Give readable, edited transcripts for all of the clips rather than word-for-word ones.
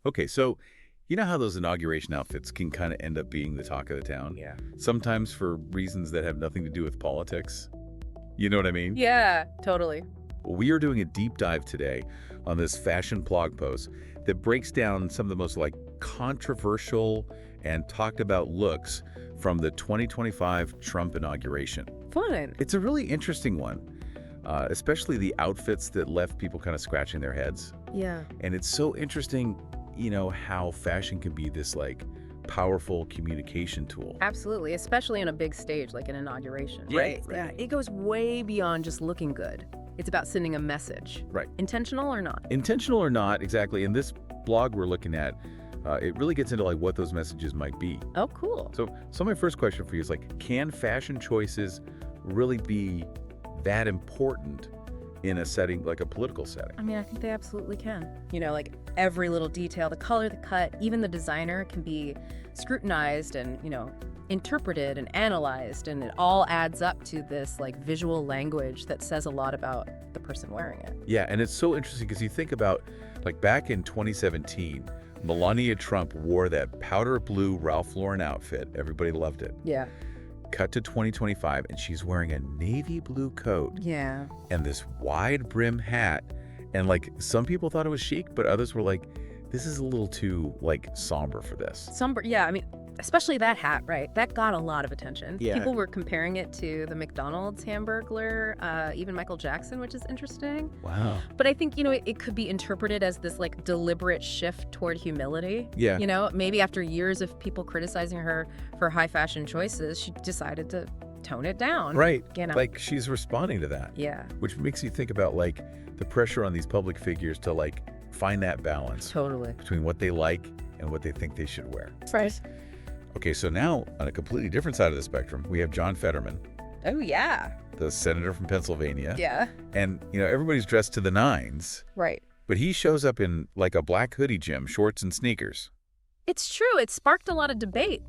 Okay, so you know how those inauguration outfits can kind of end up being the talk of the town? Yeah. Sometimes for reasons that have nothing to do with politics. You know what I mean? Yeah, totally. Well, we are doing a deep dive today on this fashion blog post that breaks down some of the most controversial and talked about looks from the 2025 Trump inauguration. Fun. It's a really interesting one, especially the outfits that left people kind of scratching their heads. Yeah. And it's so interesting, how fashion can be this powerful communication tool. Absolutely, especially on a big stage like an inauguration. Right. Yeah, it goes way beyond just looking good. It's about sending a message. Right. Intentional or not. Intentional or not, exactly. In this blog we're looking at, it really gets into what those messages might be. Oh, cool. So my first question for you is can fashion choices really be that important in a setting like a political setting? I mean, I think they absolutely can. Every little detail, the color, the cut, even the designer can be scrutinized and, interpreted and analyzed, and it all adds up to this visual language that says a lot about the person wearing it. Yeah, and it's so interesting because you think about back in 2017, Melania Trump wore that powder blue Ralph Lauren outfit. Everybody loved it. Yeah. Cut to 2025, and she's wearing a navy blue coat. Yeah. And this wide brim hat. And some people thought it was chic, but others were this is a little too somber for this. Somber, yeah. I mean, especially that hat, right? That got a lot of attention. Yeah. People were comparing it to the McDonald's Hamburglar, even Michael Jackson, which is interesting. Wow. But I think, it could be interpreted as this deliberate shift toward humility. Yeah. Maybe after years of people criticizing her for high fashion choices, she decided to tone it down. Right. She's She's responding to that. Yeah. Which makes you think about the pressure on these public figures to find that balance Totally. between what they like and what they think they should wear. Right. Okay, so now on a completely different side of the spectrum, we have John Fetterman, Oh, yeah. the senator from Pennsylvania. Yeah. And, everybody's dressed to the nines, Right. but he shows up in a black hoodie gym, shorts and sneakers. It's true. It sparked a lot of debate,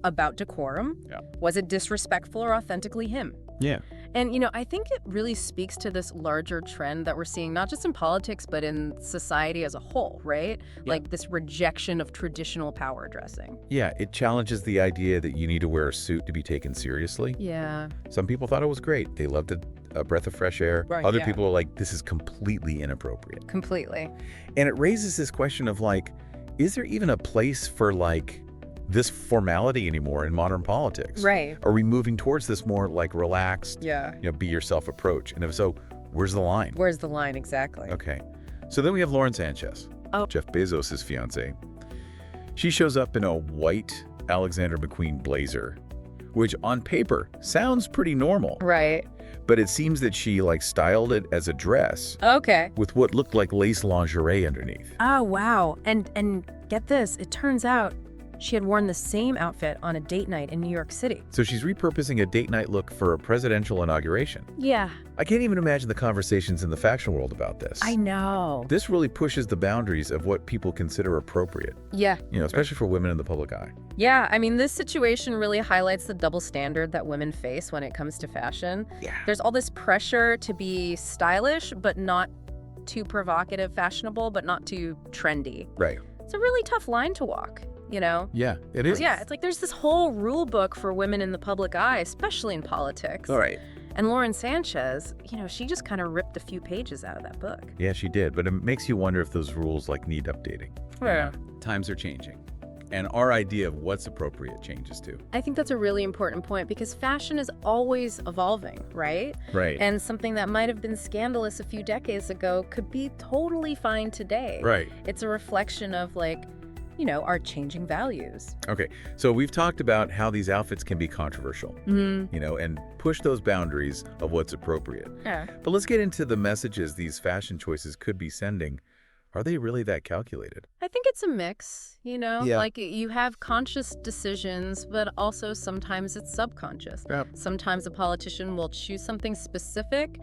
about decorum. Yeah. Was it disrespectful or authentically him? Yeah. And, I think it really speaks to this larger trend that we're seeing, not just in politics, but in society as a whole, right? Yeah. This rejection of traditional power dressing. Yeah, it challenges the idea that you need to wear a suit to be taken seriously. Yeah. Some people thought it was great. They loved it, a breath of fresh air. Right, Other yeah. people are this is completely inappropriate. Completely. And it raises this question of is there even a place for this formality anymore in modern politics? Right. Are we moving towards this more relaxed, Yeah. be yourself approach? And if so, where's the line? Where's the line exactly? Okay. So then we have Lauren Sanchez, Oh. Jeff Bezos' fiance. She shows up in a white Alexander McQueen blazer, which on paper sounds pretty normal. Right. But it seems that she styled it as a dress Okay. with what looked like lace lingerie underneath. Oh, wow. And get this, it turns out she had worn the same outfit on a date night in New York City. So she's repurposing a date night look for a presidential inauguration. Yeah. I can't even imagine the conversations in the fashion world about this. I know. This really pushes the boundaries of what people consider appropriate, Yeah. especially for women in the public eye. Yeah, I mean, this situation really highlights the double standard that women face when it comes to fashion. Yeah. There's all this pressure to be stylish, but not too provocative, fashionable, but not too trendy. Right. It's a really tough line to walk, Yeah, it is. Yeah, it's there's this whole rule book for women in the public eye, especially in politics. All right. And Lauren Sanchez, she just kind of ripped a few pages out of that book. Yeah, she did. But it makes you wonder if those rules need updating. Yeah. Times are changing. And our idea of what's appropriate changes too. I think that's a really important point because fashion is always evolving, right? Right. And something that might have been scandalous a few decades ago could be totally fine today. Right. It's a reflection of our changing values. Okay. So we've talked about how these outfits can be controversial, and push those boundaries of what's appropriate. Yeah. But let's get into the messages these fashion choices could be sending. Are they really that calculated? I think it's a mix, Yeah. You have conscious decisions, but also sometimes it's subconscious. Yep. Sometimes a politician will choose something specific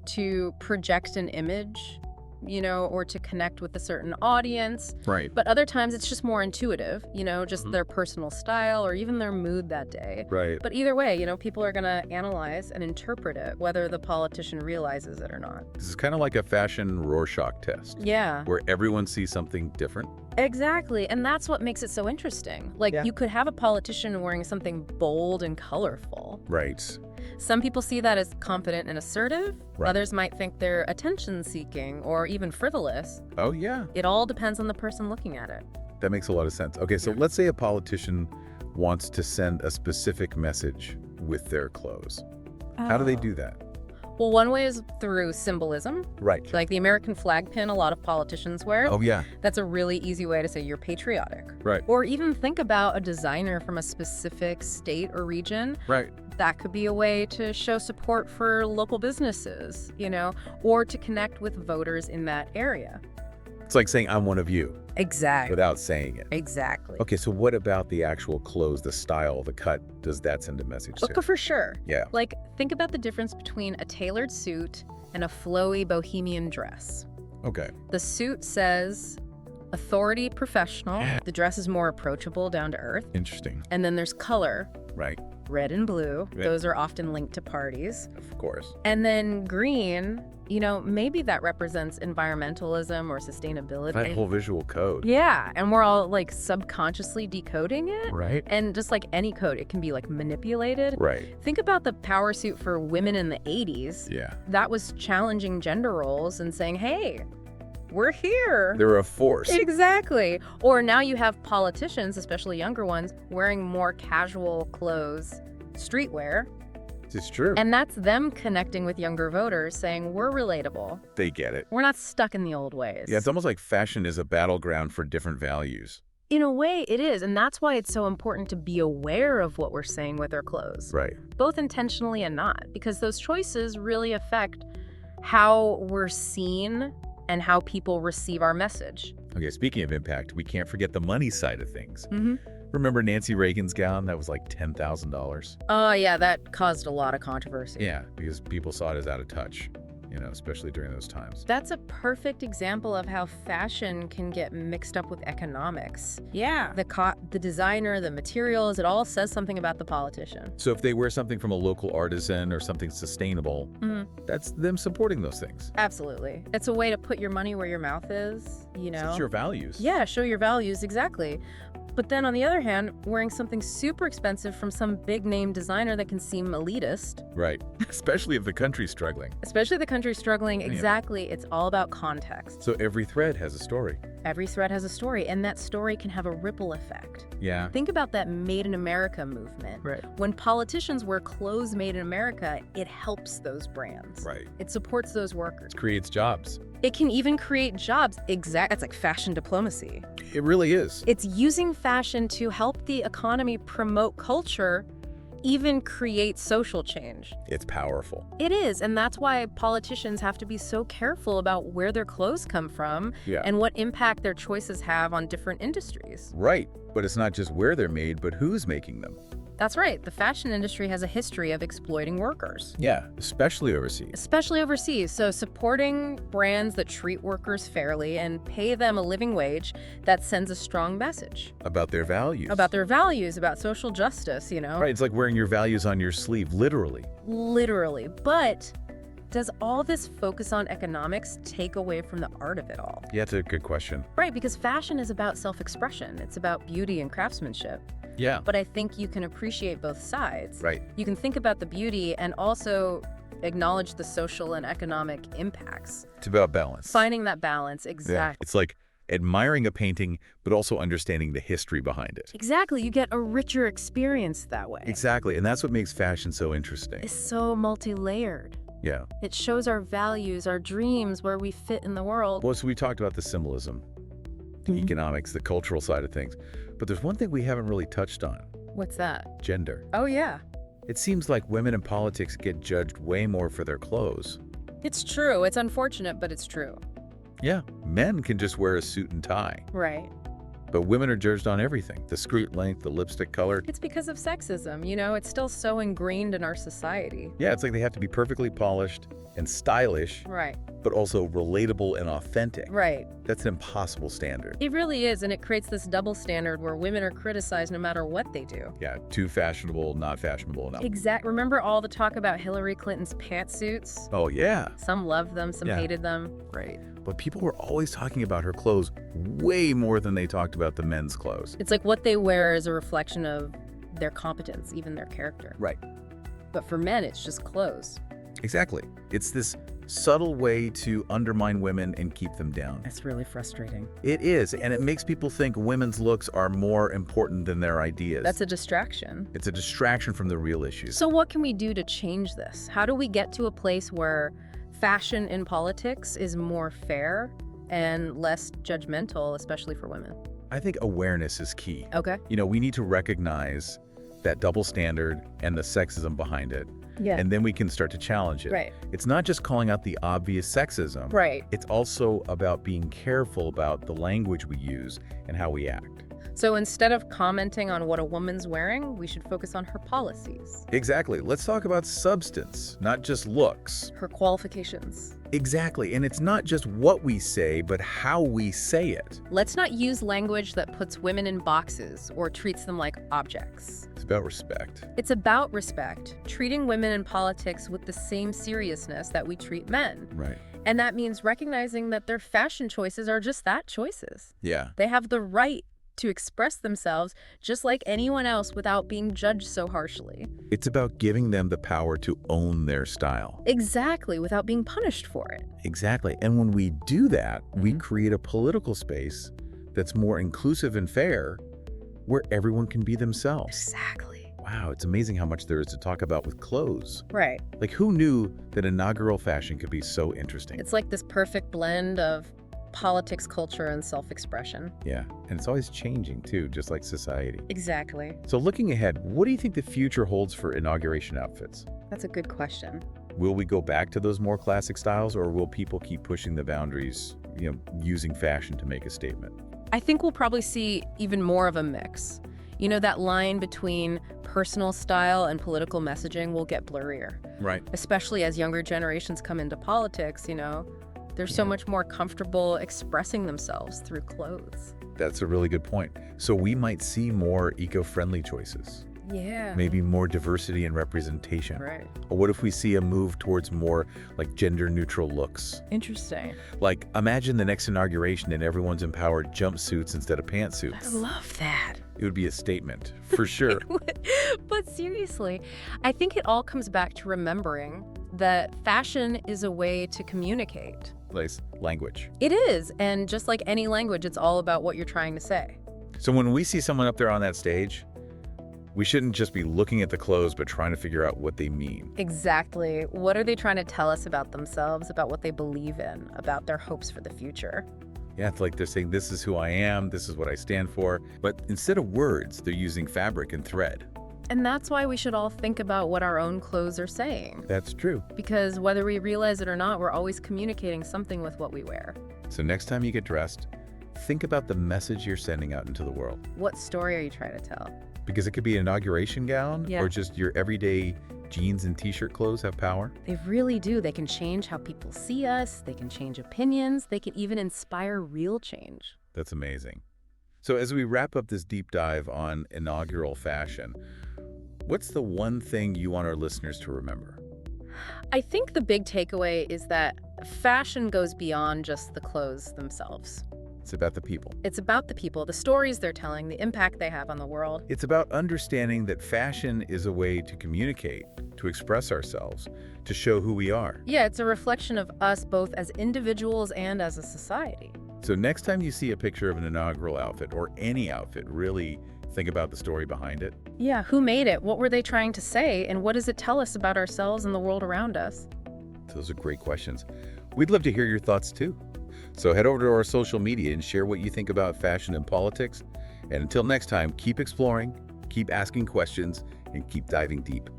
to project an image or to connect with a certain audience. Right. But other times it's just more intuitive, just their personal style or even their mood that day. Right. But either way, people are going to analyze and interpret it, whether the politician realizes it or not. This is kind of like a fashion Rorschach test. Yeah. Where everyone sees something different. Exactly. And that's what makes it so interesting. You could have a politician wearing something bold and colorful. Right. Some people see that as confident and assertive. Right. Others might think they're attention-seeking or even frivolous. Oh, yeah. It all depends on the person looking at it. That makes a lot of sense. Okay, so let's say a politician wants to send a specific message with their clothes. How do they do that? Well, one way is through symbolism. Right. Like the American flag pin a lot of politicians wear. Oh, yeah. That's a really easy way to say you're patriotic. Right. Or even think about a designer from a specific state or region. Right. That could be a way to show support for local businesses, or to connect with voters in that area. It's like saying, I'm one of you. Exactly. Without saying it. Exactly. Okay, so what about the actual clothes, the style, the cut? Does that send a message to? For sure. Yeah. Think about the difference between a tailored suit and a flowy bohemian dress. Okay. The suit says authority, professional. The dress is more approachable, down to earth. Interesting. And then there's color. Right. Red and blue. Right. Those are often linked to parties. Of course. And then green, maybe that represents environmentalism or sustainability. That whole visual code. Yeah, and we're all subconsciously decoding it. Right. And just like any code, it can be manipulated. Right. Think about the power suit for women in the 80s. Yeah. That was challenging gender roles and saying, hey, we're here. They're a force. Exactly. Or now you have politicians, especially younger ones, wearing more casual clothes, streetwear. It's true. And that's them connecting with younger voters, saying we're relatable. They get it. We're not stuck in the old ways. Yeah, it's almost like fashion is a battleground for different values. In a way, it is. And that's why it's so important to be aware of what we're saying with our clothes. Right. Both intentionally and not, because those choices really affect how we're seen and how people receive our message. Okay, speaking of impact, we can't forget the money side of things. Mm-hmm. Remember Nancy Reagan's gown? That was like $10,000. Oh, yeah, that caused a lot of controversy. Yeah, because people saw it as out of touch, especially during those times. That's a perfect example of how fashion can get mixed up with economics. Yeah. The designer, the materials, it all says something about the politician. So if they wear something from a local artisan or something sustainable, that's them supporting those things. Absolutely. It's a way to put your money where your mouth is, It's your values. Yeah, show your values, exactly. But then on the other hand, wearing something super expensive from some big name designer that can seem elitist. Right. Especially if the country's struggling. Especially the country's struggling, exactly. Yeah. It's all about context. So every thread has a story. Every thread has a story, and that story can have a ripple effect. Yeah. Think about that Made in America movement. Right. When politicians wear clothes made in America, it helps those brands. Right. It supports those workers. It creates jobs. It can even create jobs. That's like fashion diplomacy. It really is. It's using fashion to help the economy promote culture, even create social change. It's powerful. It is, and that's why politicians have to be so careful about where their clothes come from and what impact their choices have on different industries. Right, but it's not just where they're made, but who's making them. That's right. The fashion industry has a history of exploiting workers. Yeah, especially overseas. Especially overseas. So supporting brands that treat workers fairly and pay them a living wage, that sends a strong message. About their values. About their values, about social justice, Right, it's like wearing your values on your sleeve, literally. Literally. But does all this focus on economics take away from the art of it all? Yeah, it's a good question. Right, because fashion is about self-expression. It's about beauty and craftsmanship. Yeah. But I think you can appreciate both sides. Right. You can think about the beauty and also acknowledge the social and economic impacts. It's about balance. Finding that balance, exactly. Yeah. It's like admiring a painting, but also understanding the history behind it. Exactly. You get a richer experience that way. Exactly. And that's what makes fashion so interesting. It's so multi-layered. Yeah. It shows our values, our dreams, where we fit in the world. Well, so we talked about the symbolism, the economics, the cultural side of things. But there's one thing we haven't really touched on. What's that? Gender. Oh, yeah. It seems like women in politics get judged way more for their clothes. It's true. It's unfortunate, but it's true. Yeah. Men can just wear a suit and tie. Right. But women are judged on everything. The skirt length, the lipstick color. It's because of sexism. It's still so ingrained in our society. Yeah, it's like they have to be perfectly polished and stylish. Right. but also relatable and authentic. Right. That's an impossible standard. It really is, and it creates this double standard where women are criticized no matter what they do. Yeah, too fashionable, not fashionable enough. Remember all the talk about Hillary Clinton's pantsuits? Oh, yeah. Some loved them, some hated them. Right. But people were always talking about her clothes way more than they talked about the men's clothes. It's like what they wear is a reflection of their competence, even their character. Right. But for men, it's just clothes. Exactly. It's this subtle way to undermine women and keep them down. That's really frustrating. It is, and it makes people think women's looks are more important than their ideas. That's a distraction. It's a distraction from the real issues. So what can we do to change this? How do we get to a place where fashion in politics is more fair and less judgmental, especially for women? I think awareness is key. Okay. We need to recognize that double standard and the sexism behind it. Yeah. And then we can start to challenge it. Right. It's not just calling out the obvious sexism. Right. It's also about being careful about the language we use and how we act. So instead of commenting on what a woman's wearing, we should focus on her policies. Exactly. Let's talk about substance, not just looks. Her qualifications. Exactly. And it's not just what we say, but how we say it. Let's not use language that puts women in boxes or treats them like objects. It's about respect. It's about respect, treating women in politics with the same seriousness that we treat men. Right. And that means recognizing that their fashion choices are just that, choices. Yeah. They have the right to express themselves just like anyone else without being judged so harshly. It's about giving them the power to own their style. Exactly, without being punished for it. Exactly. And when we do that, we create a political space that's more inclusive and fair, where everyone can be themselves. Exactly. Wow, it's amazing how much there is to talk about with clothes. Right. Like, who knew that inaugural fashion could be so interesting? It's like this perfect blend of politics, culture, and self-expression. Yeah, and it's always changing too, just like society. Exactly. So looking ahead, what do you think the future holds for inauguration outfits? That's a good question. Will we go back to those more classic styles, or will people keep pushing the boundaries, using fashion to make a statement? I think we'll probably see even more of a mix. That line between personal style and political messaging will get blurrier. Right. Especially as younger generations come into politics, they're so much more comfortable expressing themselves through clothes. That's a really good point. So we might see more eco-friendly choices. Yeah. Maybe more diversity and representation. Right. Or what if we see a move towards more like gender-neutral looks? Interesting. Like, imagine the next inauguration and everyone's empowered jumpsuits instead of pantsuits. I love that. It would be a statement, for sure. But seriously, I think it all comes back to remembering that fashion is a way to communicate. Language. It is, and just like any language, it's all about what you're trying to say. So when we see someone up there on that stage, we shouldn't just be looking at the clothes, but trying to figure out what they mean. Exactly. What are they trying to tell us about themselves, about what they believe in, about their hopes for the future? Yeah, it's like they're saying, this is who I am, this is what I stand for. But instead of words, they're using fabric and thread. And that's why we should all think about what our own clothes are saying. That's true. Because whether we realize it or not, we're always communicating something with what we wear. So next time you get dressed, think about the message you're sending out into the world. What story are you trying to tell? Because it could be an inauguration gown, or just your everyday jeans and t-shirt clothes have power. They really do. They can change how people see us. They can change opinions. They can even inspire real change. That's amazing. So as we wrap up this deep dive on inaugural fashion, what's the one thing you want our listeners to remember? I think the big takeaway is that fashion goes beyond just the clothes themselves. It's about the people. It's about the people, the stories they're telling, the impact they have on the world. It's about understanding that fashion is a way to communicate, to express ourselves, to show who we are. Yeah, it's a reflection of us both as individuals and as a society. So next time you see a picture of an inaugural outfit, or any outfit, really think about the story behind it. Yeah, who made it? What were they trying to say? And what does it tell us about ourselves and the world around us? Those are great questions. We'd love to hear your thoughts too. So head over to our social media and share what you think about fashion and politics. And until next time, keep exploring, keep asking questions, and keep diving deep.